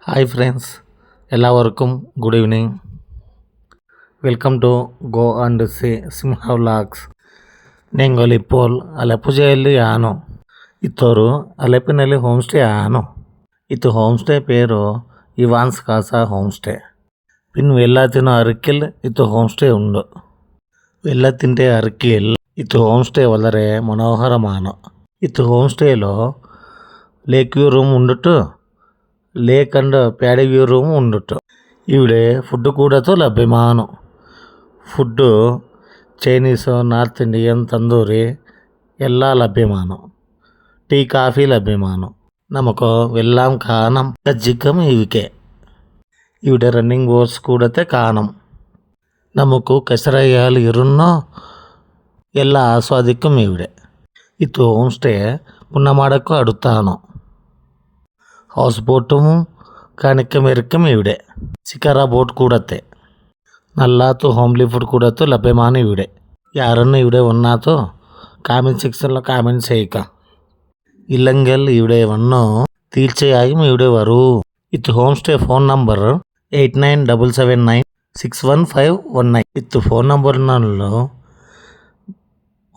Hi friends, എല്ലാവർക്കും good evening. Welcome to go and see Simha vlogs. നിങ്ങൾ ಅಲೆಪುಜೆಯಲ್ಲಿ ಆನು ಇತ್ತೋರು ಅಲೆಪಿನಲ್ಲಿ ಹೋಮ್ ಸ್ಟೇ ಆನು ಇತ್ತು ಹೋಮ್ ಸ್ಟೇ ಪೇರು ಇವಾನ್ಸ್ ಕಾಸಾ ಹೋಮ್ ಸ್ಟೇ. పిన్ వెళ్ళాతిన అరకిల్ ఇತ್ತು ಹೋಮ್ ಸ್ಟೇ ಉಂಡು. వెళ్ళాతింటే అరకిల్ ఇತ್ತು ಹೋಮ್ ಸ್ಟೇ വളരെ മനോഹരമാണ്. ఇತ್ತು ಹೋಮ್ ಸ್ಟೇలో ಲೇಕ್ ವ್ಯೂ ರೂಮ್ ಉಂಡುಟ್ಟು lake and paddy view room ಉಂಡುಟ್ಟು. ഇവിടെ ഫുഡ് കൂടത്തോ ലഭ്യമാണ്. Food Chinese, north Indian, tandoori ಎಲ್ಲ ലഭ്യമാണ്. ടീ കാഫി ലഭ്യമാണ്. നമുക്ക് വെല്ലാം കാണാം. കജ്ജിക്കം ഇവിക്കെ ഇവിടെ റണ്ണിങ് ബോട്ട്സ് കൂടത്തെ കാണാം. നമുക്ക് കസരയാൽ ഇരുന്നോ ಎಲ್ಲ ಆಸ್ವಾದಿക്കും ഇവിടെ. ಇದು ಹೋಮ್ ಸ್ಟೇ പുന്നമാടക്കു അടുത്താണ്. ഹൗസ് ബോട്ടും കാണിക്കമിരിക്കും ഇവിടെ. ಶಿಖರ ಬೋಟ್ ಕೂಡತ್ತೆ. నల్లాతో హోమ్లీ ఫుడ్ కూడాతో లభ్యമാണ് ഇവിടെ. ಯಾರನ್ನು ഇവിടെ വന്നാത്തോ കാമെന്റ് സെക്ഷനിൽ കാമെന്റ് ചെയ്യുക. ഇല്ലെങ്കിൽ ഇവിടെ വന്നോ തീർച്ചയായും ഇവിടെ വരൂ. ഇത് ഹോം സ്റ്റേ ഫോൺ നമ്പർ 8977961519. ഇത് ഫോൺ ನಂಬರ್ನಲ್ಲೂ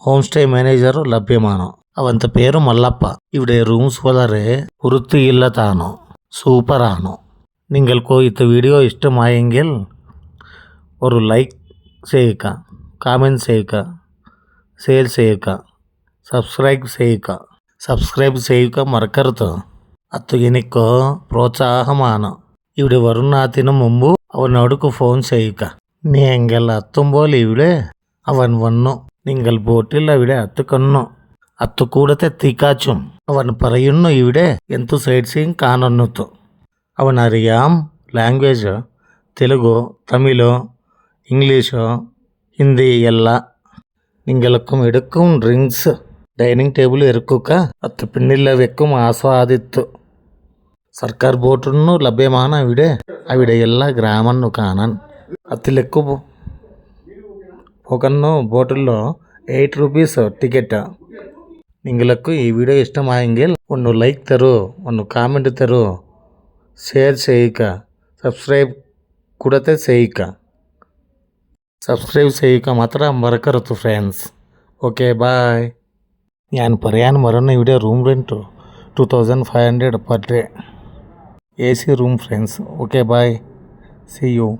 ಹೋಮ್ ಸ್ಟೇ ಮ್ಯಾನೇಜರ್ ಲಭ್ಯമാണ്. ಅವಂತ പേര് മല്ലപ്പ. ഇവിടെ റൂംസ് വളരെ വൃത്തിയുള്ളതാണ്, സൂപ്പറാണ്. നിങ്ങൾക്ക് ഇത് വീഡിയോ ഇഷ്ടമായെങ്കിൽ ഒരു ലൈക്ക് ചെയ്യുക, കാമെന്റ് ചെയ്യുക, ഷെയർ ചെയ്യുക, സബ്സ്ക്രൈബ് ചെയ്യുക മറക്കരുത്. അത് എനിക്ക് പ്രോത്സാഹമാണ്. ഇവിടെ വരുന്നതിന് മുമ്പ് അവനോട് ഫോൺ ചെയ്യുക. നിങ്ങൾ എത്തുമ്പോൾ ഇവിടെ അവൻ വന്നു. നിങ്ങൾ ബോട്ടിൽ അവിടെ എത്തിക്കുന്നു. കൂടത്തെ തിക്കാച്ചും അവൻ പറയുന്നു ഇവിടെ എന്തു സൈഡ് സീയിങ് കാണുന്നു. അവനറിയാം ಲ್ಯಾಂಗ್ವೇಜ್ ತೆಲುಗು, ತಮಿಳು, ಇಂಗ್ಲೀಷು, ಹಿಂದಿ ಎಲ್ಲ. നിങ്ങൾക്കും എടുക്കും ഡ്രിങ്ക്സ്. ഡൈനിങ് ടേബിൾ ഇറക്കുക. അത് പിന്നിൽ വെക്കും ആസ്വാദിത്തു. സർക്കാർ ബോട്ടನ್ನು ലഭ്യമാണ് ഇവിടെ. അവിടെ ಎಲ್ಲ ಗ್ರಾಮನ್ನು കാണാൻ. അതിലേക്ക് ಹೋಗನ್ನು ബോട്ടിലോ 8 rupees ಟಿಕೆಟ್. നിങ്ങൾക്ക് ഈ വീഡിയോ ഇഷ്ടമായെങ്കിൽ ഒന്ന് ലൈക്ക് തരൂ, ഒന്ന് കാമെന്റ് തരൂ, ഷെയർ ചെയ്യുക, സബ്സ്ക്രൈബ് ചെയ്യുക മാത്രം മറക്കരുത് ഫ്രണ്ട്സ്. Okay bye. ഞാൻ പറയാൻ മറന്ന ഇവിടെ room rent 2500 per day. AC room friends. Okay bye. See you.